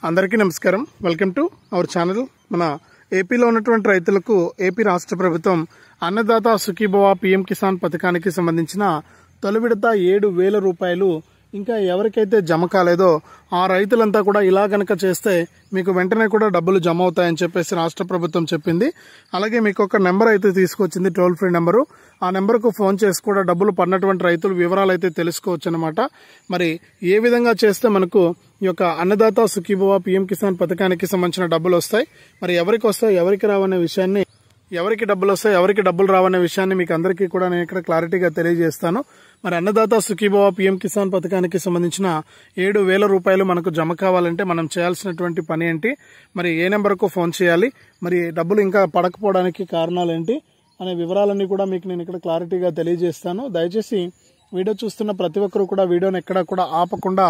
అందరికీ నమస్కారం. Welcome to our channel. మన ఏపీలో ఉన్నటువంటి రైతులకు ఏపీ రాష్ట్ర ప్రభుత్వం అన్నదాత సుఖీభవ పీఎం కిసాన్ పథకానికి సంబంధించిన తొలి విడత 7,000 రూపాయలు ఇంకా ఎవరికైతే జమ కాలేదో ఆ రైతులంతా కూడా ఇలా గనక చేస్తే మీకు వెంటనే కూడా డబ్బులు జమ అవుతాయని చెప్పేసి రాష్ట్ర ప్రభుత్వం చెప్పింది. అలాగే మీకు ఒక నెంబర్ అయితే తీసుకొచ్చింది, టోల్ ఫ్రీ నెంబరు. ఆ నెంబర్కు ఫోన్ చేసి కూడా డబ్బులు పడినటువంటి రైతుల వివరాలు అయితే తెలుసుకోవచ్చు అనమాట. మరి ఏ విధంగా చేస్తే మనకు ఈ యొక్క అన్నదాత సుఖీభవ పీఎం కిసాన్ పథకానికి సంబంధించిన డబ్బులు వస్తాయి, మరి ఎవరికి వస్తాయి ఎవరికి రావనే విషయాన్ని, ఎవరికి డబ్బులు వస్తాయి ఎవరికి డబ్బులు రావనే విషయాన్ని మీకు అందరికీ కూడా నేను ఇక్కడ క్లారిటీగా తెలియజేస్తాను. మరి అన్నదాత సుఖీభవ పీఎం కిసాన్ పథకానికి సంబంధించిన 7,000 రూపాయలు మనకు జమ కావాలంటే మనం చేయాల్సినటువంటి పని ఏంటి, మరి ఏ నెంబర్కు ఫోన్ చేయాలి, మరి డబ్బులు ఇంకా పడకపోవడానికి కారణాలు ఏంటి అనే వివరాలన్నీ కూడా మీకు నేను ఇక్కడ క్లారిటీగా తెలియజేస్తాను. దయచేసి వీడియో చూస్తున్న ప్రతి ఒక్కరు కూడా వీడియోని ఎక్కడా కూడా ఆపకుండా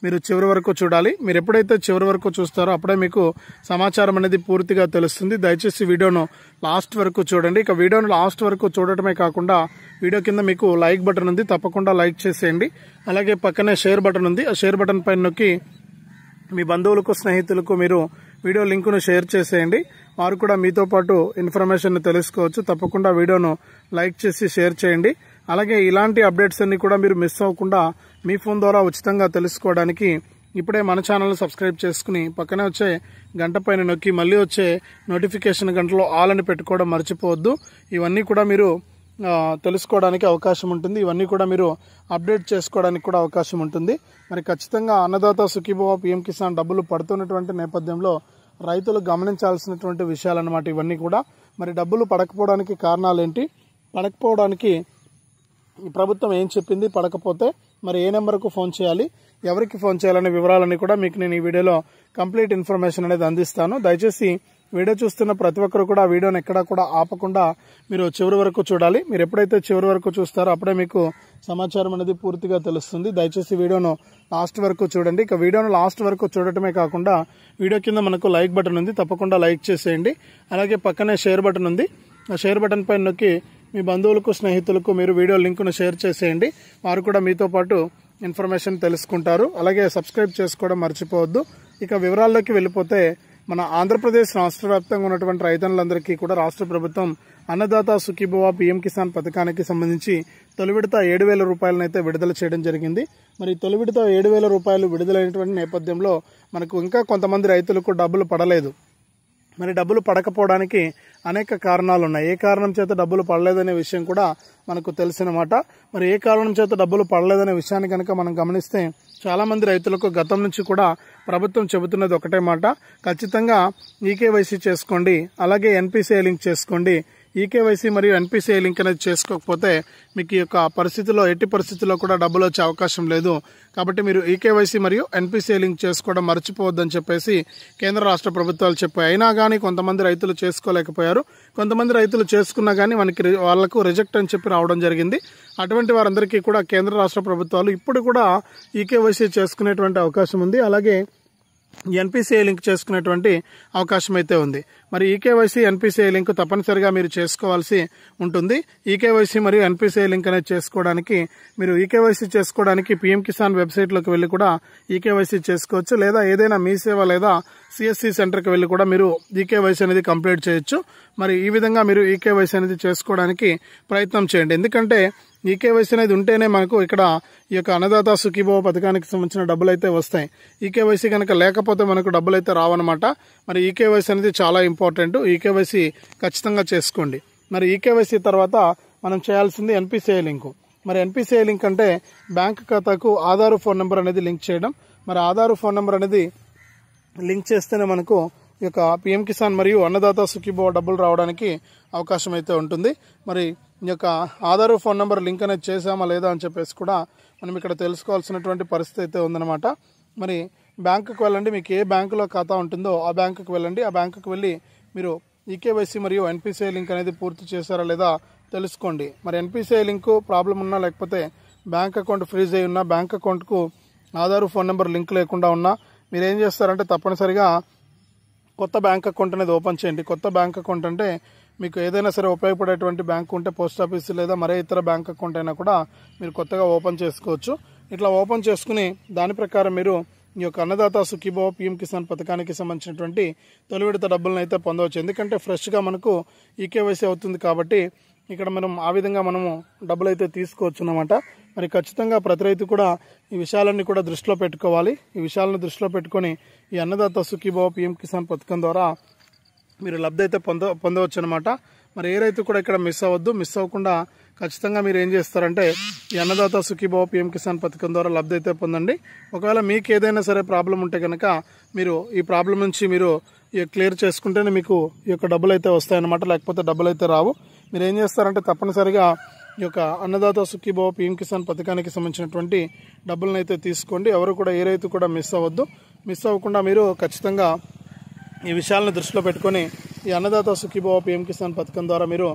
మీరు చివరి వరకు చూడాలి. మీరు ఎప్పుడైతే చివరి వరకు చూస్తారో అప్పుడే మీకు సమాచారం అనేది పూర్తిగా తెలుస్తుంది. దయచేసి వీడియోను లాస్ట్ వరకు చూడండి. ఇక వీడియోను లాస్ట్ వరకు చూడటమే కాకుండా వీడియో కింద మీకు లైక్ బటన్ ఉంది, తప్పకుండా లైక్ చేసేయండి. అలాగే పక్కనే షేర్ బటన్ ఉంది, ఆ షేర్ బటన్ పైన నొక్కి మీ బంధువులకు స్నేహితులకు మీరు వీడియో లింకును షేర్ చేసేయండి. వారు కూడా మీతో పాటు ఇన్ఫర్మేషన్ తెలుసుకోవచ్చు. తప్పకుండా వీడియోను లైక్ చేసి షేర్ చేయండి. అలాగే ఇలాంటి అప్డేట్స్ అన్ని కూడా మీరు మిస్ అవ్వకుండా మీ ఫోన్ ద్వారా ఉచితంగా తెలుసుకోవడానికి ఇప్పుడే మన ఛానల్ సబ్స్క్రైబ్ చేసుకుని పక్కనే వచ్చే గంట పైన నొక్కి మళ్ళీ వచ్చే నోటిఫికేషన్ గంటలో ఆల్ అని పెట్టుకోవడం మర్చిపోవద్దు. ఇవన్నీ కూడా మీరు తెలుసుకోవడానికి అవకాశం ఉంటుంది. ఇవన్నీ కూడా మీరు అప్డేట్ చేసుకోవడానికి కూడా అవకాశం ఉంటుంది. మరి ఖచ్చితంగా అన్నదాత సుఖీభవ పీఎం కిసాన్ డబ్బులు పడుతున్నటువంటి నేపథ్యంలో రైతులు గమనించాల్సినటువంటి విషయాలన్నమాట ఇవన్నీ కూడా. మరి డబ్బులు పడకపోవడానికి కారణాలు ఏంటి, పడకపోవడానికి ఈ ప్రభుత్వం ఏం చెప్పింది, పడకపోతే మరి ఏ నెంబర్కు ఫోన్ చేయాలి, ఎవరికి ఫోన్ చేయాలనే వివరాలన్నీ కూడా మీకు నేను ఈ వీడియోలో కంప్లీట్ ఇన్ఫర్మేషన్ అనేది అందిస్తాను. దయచేసి వీడియో చూస్తున్న ప్రతి ఒక్కరు కూడా వీడియోని ఎక్కడా కూడా ఆపకుండా మీరు చివరి వరకు చూడాలి. మీరు ఎప్పుడైతే చివరి వరకు చూస్తారో అప్పుడే మీకు సమాచారం అనేది పూర్తిగా తెలుస్తుంది. దయచేసి వీడియోను లాస్ట్ వరకు చూడండి. ఇక వీడియోను లాస్ట్ వరకు చూడటమే కాకుండా వీడియో కింద మనకు లైక్ బటన్ ఉంది, తప్పకుండా లైక్ చేసేయండి. అలాగే పక్కనే షేర్ బటన్ ఉంది, ఆ షేర్ బటన్ పైన నొక్కి మీ బంధువులకు స్నేహితులకు మీరు వీడియో లింకును షేర్ చేసేయండి. వారు కూడా మీతో పాటు ఇన్ఫర్మేషన్ తెలుసుకుంటారు. అలాగే సబ్స్క్రైబ్ చేసుకోవడం మర్చిపోవద్దు. ఇక వివరాల్లోకి వెళ్ళిపోతే మన ఆంధ్రప్రదేశ్ రాష్ట్ర వ్యాప్తంగా ఉన్నటువంటి రైతన్నులందరికీ కూడా రాష్ట్ర ప్రభుత్వం అన్నదాత సుఖీభవ పీఎం కిసాన్ పథకానికి సంబంధించి తొలి విడత 7,000 రూపాయలను అయితే విడుదల చేయడం జరిగింది. మరి తొలి విడత 7,000 రూపాయలు విడుదలైనటువంటి నేపథ్యంలో మనకు ఇంకా కొంతమంది రైతులకు డబ్బులు పడలేదు. మరి డబ్బులు పడకపోవడానికి అనేక కారణాలు ఉన్నాయి. ఏ కారణం చేత డబ్బులు పడలేదనే విషయం కూడా మనకు తెలిసినమాట. మరి ఏ కారణం చేత డబ్బులు పడలేదనే విషయాన్ని కనుక మనం గమనిస్తే చాలా మంది రైతులకు గతం నుంచి కూడా ప్రభుత్వం చెబుతున్నది ఒకటే మాట, ఖచ్చితంగా ఈకేవైసీ చేసుకోండి, అలాగే ఎన్పిసిఐ లింక్ చేసుకోండి. ఈకేవైసీ మరియు ఎన్పిసిఐ లింక్ అనేది చేసుకోకపోతే మీకు ఈ యొక్క పరిస్థితిలో ఎట్టి పరిస్థితుల్లో కూడా డబ్బులు వచ్చే అవకాశం లేదు. కాబట్టి మీరు ఈకేవైసీ మరియు ఎన్పిసిఐ లింక్ చేసుకోవడం మర్చిపోవద్దని చెప్పేసి కేంద్ర రాష్ట్ర ప్రభుత్వాలు చెప్పాయి. అయినా కానీ కొంతమంది రైతులు చేసుకోలేకపోయారు. కొంతమంది రైతులు చేసుకున్నా కానీ వాళ్లకు రిజెక్ట్ అని చెప్పి రావడం జరిగింది. అటువంటి వారందరికీ కూడా కేంద్ర రాష్ట్ర ప్రభుత్వాలు ఇప్పుడు కూడా ఈకేవైసీ చేసుకునేటువంటి అవకాశం ఉంది. అలాగే ఎన్పిసిఐ లింక్ చేసుకునేటువంటి అవకాశం అయితే ఉంది. మరి ఈకేవైసీ ఎన్పిసిఐ లింక్ తప్పనిసరిగా మీరు చేసుకోవాల్సి ఉంటుంది. ఈకేవైసీ మరియు ఎన్పిసిఐ లింక్ అనేది చేసుకోవడానికి మీరు ఈకేవైసీ చేసుకోవడానికి పీఎం కిసాన్ వెబ్సైట్లోకి వెళ్ళి కూడా ఈకేవైసీ చేసుకోవచ్చు. లేదా ఏదైనా మీ సేవ లేదా సిఎస్సి సెంటర్కి వెళ్ళి కూడా మీరు ఈకేవైసీ అనేది కంప్లీట్ చేయొచ్చు. మరి ఈ విధంగా మీరు ఈకేవైసీ అనేది చేసుకోవడానికి ప్రయత్నం చేయండి. ఎందుకంటే ఈకేవైసీ అనేది ఉంటేనే మనకు ఇక్కడ ఈ యొక్క అన్నదాత సుఖీభవ పథకానికి సంబంధించిన డబ్బులు అయితే వస్తాయి. ఈకేవైసీ కనుక లేకపోతే మనకు డబ్బులు అయితే రావన్నమాట. మరి ఈకేవైసీ అనేది చాలా ఇంపార్టెంట్. ఈకేవైసీ ఖచ్చితంగా చేసుకోండి. మరి ఈకేవైసీ తర్వాత మనం చేయాల్సింది ఎన్పిసిఐ లింకు. మరి ఎన్పిసిఐ లింక్ అంటే బ్యాంక్ ఖాతాకు ఆధార్ ఫోన్ నెంబర్ అనేది లింక్ చేయడం. మరి ఆధార్ ఫోన్ నెంబర్ అనేది లింక్ చేస్తేనే మనకు ఈ యొక్క పీఎం కిసాన్ మరియు అన్నదాత సుఖీభవ డబ్బులు రావడానికి అవకాశం అయితే ఉంటుంది. మరి ఈ యొక్క ఆధార్ ఫోన్ నెంబర్ లింక్ అనేది చేసామా లేదా అని చెప్పేసి కూడా మనం ఇక్కడ తెలుసుకోవాల్సినటువంటి పరిస్థితి అయితే ఉందన్నమాట. మరి బ్యాంకుకు వెళ్ళండి, మీకు ఏ బ్యాంకులో ఖాతా ఉంటుందో ఆ బ్యాంకుకు వెళ్ళండి. ఆ బ్యాంకుకు వెళ్ళి మీరు ఈకేవైసీ మరియు ఎన్పిసిఐ లింక్ అనేది పూర్తి చేశారా లేదా తెలుసుకోండి. మరి ఎన్పిసిఐ లింకు ప్రాబ్లం ఉన్నా, లేకపోతే బ్యాంక్ అకౌంట్ ఫ్రీజ్ అయి ఉన్నా, బ్యాంక్ అకౌంట్కు ఆధార్ ఫోన్ నెంబర్ లింక్ లేకుండా ఉన్నా మీరు ఏం చేస్తారంటే తప్పనిసరిగా కొత్త బ్యాంక్ అకౌంట్ అనేది ఓపెన్ చేయండి. కొత్త బ్యాంక్ అకౌంట్ అంటే మీకు ఏదైనా సరే ఉపయోగపడేటువంటి బ్యాంక్ ఉంటే పోస్ట్ ఆఫీస్ లేదా మరే ఇతర బ్యాంక్ అకౌంట్ అయినా కూడా మీరు కొత్తగా ఓపెన్ చేసుకోవచ్చు. ఇట్లా ఓపెన్ చేసుకుని దాని ప్రకారం మీరు ఈ యొక్క అన్నదాత సుఖీభవ పీఎం కిసాన్ పథకానికి సంబంధించినటువంటి తొలి విడత డబ్బులను అయితే పొందవచ్చు. ఎందుకంటే ఫ్రెష్గా మనకు ఈకేవైసీ అవుతుంది కాబట్టి ఇక్కడ మనం ఆ విధంగా మనము డబ్బులు అయితే తీసుకోవచ్చు అన్నమాట. మరి ఖచ్చితంగా ప్రతి రైతు కూడా ఈ విషయాలన్నీ కూడా దృష్టిలో పెట్టుకోవాలి. ఈ విషయాలను దృష్టిలో పెట్టుకొని ఈ అన్నదాత సుఖీభవ పీఎం కిసాన్ పథకం ద్వారా మీరు లబ్ధి అయితే పొందవచ్చు అనమాట. మరి ఏ రైతు కూడా ఇక్కడ మిస్ అవ్వద్దు. మిస్ అవ్వకుండా ఖచ్చితంగా మీరు ఏం చేస్తారంటే ఈ అన్నదాత సుఖీభవ పీఎం కిసాన్ పథకం ద్వారా లబ్ధి అయితే పొందండి. ఒకవేళ మీకు ఏదైనా సరే ప్రాబ్లం ఉంటే కనుక మీరు ఈ ప్రాబ్లం నుంచి మీరు క్లియర్ చేసుకుంటేనే మీకు ఈ యొక్క డబ్బులు అయితే వస్తాయన్నమాట. లేకపోతే డబ్బులు అయితే రావు. మీరు ఏం చేస్తారంటే తప్పనిసరిగా ఈ యొక్క అన్నదాత సుఖీభవ పీఎం కిసాన్ పథకానికి సంబంధించినటువంటి డబ్బులను అయితే తీసుకోండి. ఎవరు కూడా ఏ రైతు కూడా మిస్ అవ్వద్దు. మిస్ అవ్వకుండా మీరు ఖచ్చితంగా ఈ విషయాలను దృష్టిలో పెట్టుకొని ఈ అన్నదాత సుఖీభవ పీఎం కిసాన్ పథకం ద్వారా మీరు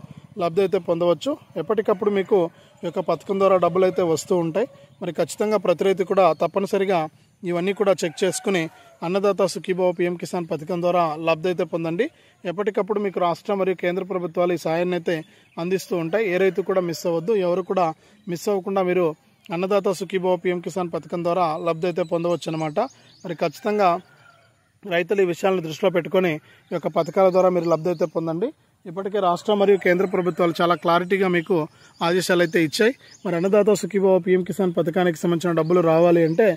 లబ్ధి అయితే పొందవచ్చు. ఎప్పటికప్పుడు మీకు ఈ యొక్క పథకం ద్వారా డబ్బులు అయితే వస్తూ ఉంటాయి. మరి ఖచ్చితంగా ప్రతి రైతు కూడా తప్పనిసరిగా ఇవన్నీ కూడా చెక్ చేసుకుని అన్నదాత సుఖీభవ పీఎం కిసాన్ పథకం ద్వారా లబ్ధి అయితే పొందండి. ఎప్పటికప్పుడు మీకు రాష్ట్ర మరియు కేంద్ర ప్రభుత్వాలు ఈ సాయాన్ని అయితే అందిస్తూ ఉంటాయి. ఏ రైతు కూడా మిస్ అవ్వద్దు. ఎవరు కూడా మిస్ అవ్వకుండా మీరు అన్నదాత సుఖీభవ పీఎం కిసాన్ పథకం ద్వారా లబ్ధి అయితే పొందవచ్చు అనమాట. మరి ఖచ్చితంగా రైతులు ఈ విషయాలను దృష్టిలో పెట్టుకొని ఈ యొక్క పథకాల ద్వారా మీరు లబ్ధి అయితే పొందండి. ఇప్పటికే రాష్ట్ర మరియు కేంద్ర ప్రభుత్వాలు చాలా క్లారిటీగా మీకు ఆదేశాలు అయితే ఇచ్చాయి. మరి అన్నదాత సుఖీభవ పీఎం కిసాన్ పథకానికి సంబంధించిన డబ్బులు రావాలి అంటే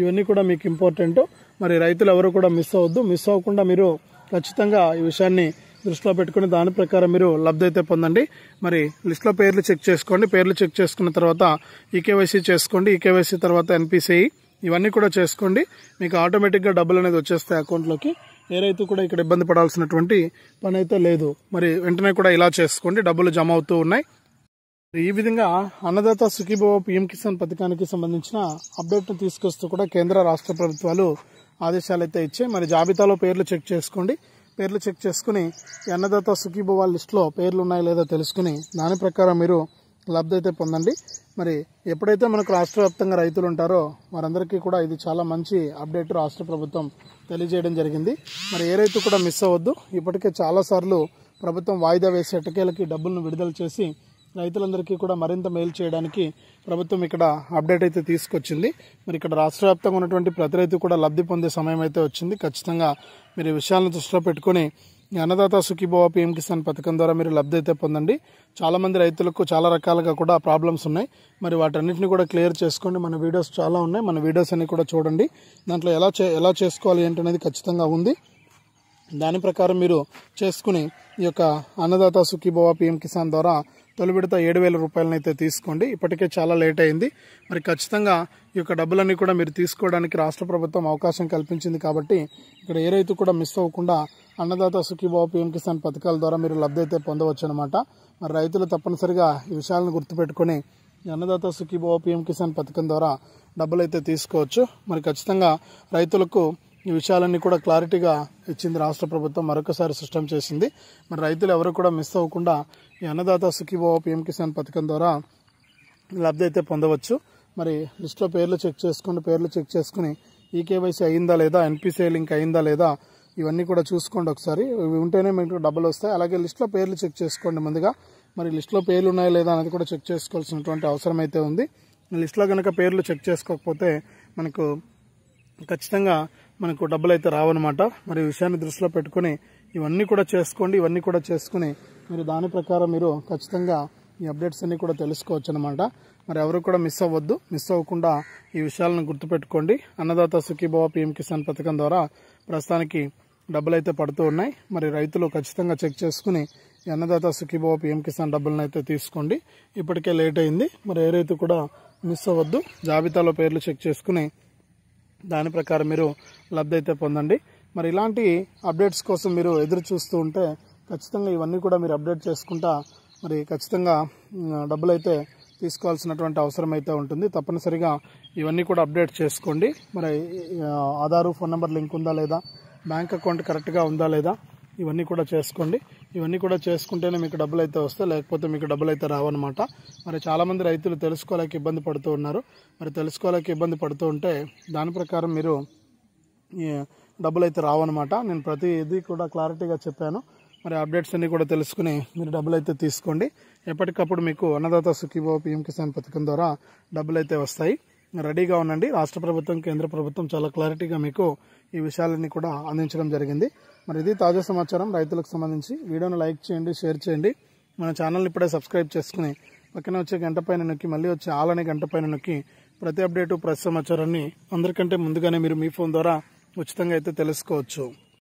ఇవన్నీ కూడా మీకు ఇంపార్టెంట్. మరి రైతులు ఎవరు కూడా మిస్ అవ్వద్దు. మిస్ అవ్వకుండా మీరు ఖచ్చితంగా ఈ విషయాన్ని దృష్టిలో పెట్టుకుని దాని ప్రకారం మీరు లబ్ధి అయితే పొందండి. మరి లిస్టులో పేర్లు చెక్ చేసుకోండి. పేర్లు చెక్ చేసుకున్న తర్వాత ఈకేవైసీ చేసుకోండి. ఈకేవైసీ తర్వాత ఎన్పిసిఐ ఇవన్నీ కూడా చేసుకోండి. మీకు ఆటోమేటిక్గా డబ్బులు అనేది వచ్చేస్తాయి అకౌంట్లోకి. ఏ రైతు కూడా ఇక్కడ ఇబ్బంది పడాల్సినటువంటి పని అయితే లేదు. మరి వెంటనే కూడా ఇలా చేసుకోండి. డబ్బులు జమ అవుతూ ఉన్నాయి. ఈ విధంగా అన్నదాత సుఖీభవ పీఎం కిసాన్ పథకానికి సంబంధించిన అప్డేట్ను తీసుకొస్తూ కూడా కేంద్ర రాష్ట్ర ప్రభుత్వాలు ఆదేశాలు అయితే ఇచ్చాయి. మరి జాబితాలో పేర్లు చెక్ చేసుకోండి. పేర్లు చెక్ చేసుకుని ఈ అన్నదాత సుఖీభవ లిస్టులో పేర్లు ఉన్నాయో లేదో తెలుసుకుని దాని ప్రకారం మీరు లబ్ధి అయితే పొందండి. మరి ఎప్పుడైతే మనకు రాష్ట్ర వ్యాప్తంగా రైతులు ఉంటారో వారందరికీ కూడా ఇది చాలా మంచి అప్డేట్ రాష్ట్ర ప్రభుత్వం తెలియజేయడం జరిగింది. మరి ఏ రైతు కూడా మిస్ అవ్వద్దు. ఇప్పటికే చాలాసార్లు ప్రభుత్వం వాయిదా వేసి ఎట్టకేలకి డబ్బులను విడుదల చేసి రైతులందరికీ కూడా మరింత మేలు చేయడానికి ప్రభుత్వం ఇక్కడ అప్డేట్ అయితే తీసుకొచ్చింది. మరి ఇక్కడ రాష్ట్ర వ్యాప్తంగా ఉన్నటువంటి ప్రతి రైతు కూడా లబ్ధి పొందే సమయం అయితే వచ్చింది. ఖచ్చితంగా మీరు ఈ విషయాలను దృష్టిలో పెట్టుకుని ఈ అన్నదాత సుఖీభవ పీఎం కిసాన్ పథకం ద్వారా మీరు లబ్ధి అయితే పొందండి. చాలా మంది రైతులకు చాలా రకాలుగా కూడా ప్రాబ్లమ్స్ ఉన్నాయి. మరి వాటన్నిటిని కూడా క్లియర్ చేసుకోండి. మన వీడియోస్ చాలా ఉన్నాయి. మన వీడియోస్ అన్ని కూడా చూడండి. దాంట్లో ఎలా చేసుకోవాలి ఏంటనేది ఖచ్చితంగా ఉంది. దాని ప్రకారం మీరు చేసుకుని ఈ యొక్క అన్నదాత సుఖీభవ పీఎం కిసాన్ ద్వారా తొలి విడత 7,000 రూపాయలను అయితే తీసుకోండి. ఇప్పటికే చాలా లేట్ అయింది. మరి ఖచ్చితంగా ఈ యొక్క డబ్బులన్నీ కూడా మీరు తీసుకోవడానికి రాష్ట్ర ప్రభుత్వం అవకాశం కల్పించింది కాబట్టి ఇక్కడ ఏ రైతు కూడా మిస్ అవ్వకుండా అన్నదాత సుఖీభవ పీఎం కిసాన్ పథకాల ద్వారా మీరు లబ్ధి అయితే పొందవచ్చు అనమాట. మరి రైతులు తప్పనిసరిగా ఈ విషయాలను గుర్తుపెట్టుకుని ఈ అన్నదాత సుఖీభవ పీఎం కిసాన్ పథకం ద్వారా డబ్బులు అయితే తీసుకోవచ్చు. మరి ఖచ్చితంగా రైతులకు ఈ విషయాలన్నీ కూడా క్లారిటీగా ఇచ్చింది రాష్ట్ర ప్రభుత్వం. మరొకసారి సిస్టమ్ చేసింది. మరి రైతులు ఎవరు కూడా మిస్ అవ్వకుండా ఈ అన్నదాత సుఖీభవ పీఎం కిసాన్ పథకం ద్వారా లబ్ధి అయితే పొందవచ్చు. మరి లిస్టులో పేర్లు చెక్ చేసుకోండి. పేర్లు చెక్ చేసుకుని ఈకేవైసీ అయిందా లేదా, ఎన్పిసిఐ లింక్ అయిందా లేదా ఇవన్నీ కూడా చూసుకోండి ఒకసారి. ఇవి ఉంటేనే మీకు డబ్బులు వస్తాయి. అలాగే లిస్టులో పేర్లు చెక్ చేసుకోండి ముందుగా. మరి లిస్టులో పేర్లు ఉన్నాయా లేదా అనేది కూడా చెక్ చేసుకోవాల్సినటువంటి అవసరం అయితే ఉంది. లిస్టులో కనుక పేర్లు చెక్ చేసుకోకపోతే మనకు ఖచ్చితంగా డబ్బులు అయితే రావన్నమాట. మరి ఈ విషయాన్ని దృష్టిలో పెట్టుకుని ఇవన్నీ కూడా చేసుకోండి. ఇవన్నీ కూడా చేసుకుని మీరు దాని ప్రకారం మీరు ఖచ్చితంగా ఈ అప్డేట్స్ అన్ని కూడా తెలుసుకోవచ్చు అనమాట. మరి ఎవరు కూడా మిస్ అవ్వద్దు. మిస్ అవ్వకుండా ఈ విషయాలను గుర్తుపెట్టుకోండి. అన్నదాత సుఖీభవ పీఎం కిసాన్ పథకం ద్వారా ప్రస్తుతానికి డబ్బులు అయితే పడుతూ ఉన్నాయి. మరి రైతులు ఖచ్చితంగా చెక్ చేసుకుని ఈ అన్నదాత సుఖీభవ పీఎం కిసాన్ డబ్బులను అయితే తీసుకోండి. ఇప్పటికే లేట్ అయింది. మరి ఏ రైతు కూడా మిస్ అవ్వద్దు. జాబితాలో పేర్లు చెక్ చేసుకుని దాని ప్రకారం మీరు లబ్ధి అయితే పొందండి. మరి ఇలాంటి అప్డేట్స్ కోసం మీరు ఎదురు చూస్తూ ఉంటే ఖచ్చితంగా ఇవన్నీ కూడా మీరు అప్డేట్ చేసుకుంటా మరి ఖచ్చితంగా డబ్బులు అయితే తీసుకోవాల్సినటువంటి అవసరం అయితే ఉంటుంది. తప్పనిసరిగా ఇవన్నీ కూడా అప్డేట్ చేసుకోండి. మరి ఆధార్ ఫోన్ నెంబర్ లింక్ ఉందా లేదా, బ్యాంక్ అకౌంట్ కరెక్ట్గా ఉందా లేదా ఇవన్నీ కూడా చేసుకోండి. ఇవన్నీ కూడా చేసుకుంటేనే మీకు డబ్బులు అయితే వస్తాయి. లేకపోతే మీకు డబ్బులు అయితే రావన్నమాట. మరి చాలామంది రైతులు తెలుసుకోలేక ఇబ్బంది పడుతూ ఉన్నారు. మరి తెలుసుకోలేక ఇబ్బంది పడుతూ ఉంటే దాని ప్రకారం మీరు డబ్బులు అయితే రావన్నమాట. నేను ప్రతి ఇది కూడా క్లారిటీగా చెప్పాను. మరి అప్డేట్స్ అన్ని కూడా తెలుసుకుని మీరు డబ్బులు అయితే తీసుకోండి. ఎప్పటికప్పుడు మీకు అన్నదాత సుఖీభవ పీఎం కిసాన్ పథకం ద్వారా డబ్బులు అయితే వస్తాయి. రెడీగా ఉండండి. రాష్ట్ర ప్రభుత్వం, కేంద్ర ప్రభుత్వం చాలా క్లారిటీగా మీకు ఈ విషయాలన్నీ కూడా అందించడం జరిగింది. మరి ఇది తాజా సమాచారం రైతులకు సంబంధించి. వీడియోను లైక్ చేయండి, షేర్ చేయండి. మన ఛానల్ని ఇప్పుడే సబ్స్క్రైబ్ చేసుకుని పక్కన వచ్చే గంట పైన నొక్కి, మళ్ళీ వచ్చే ఆల్ అనే గంట పైన నొక్కి ప్రతి అప్డేటు, ప్రతి సమాచారాన్ని అందరికంటే ముందుగానే మీరు మీ ఫోన్ ద్వారా ఉచితంగా అయితే తెలుసుకోవచ్చు.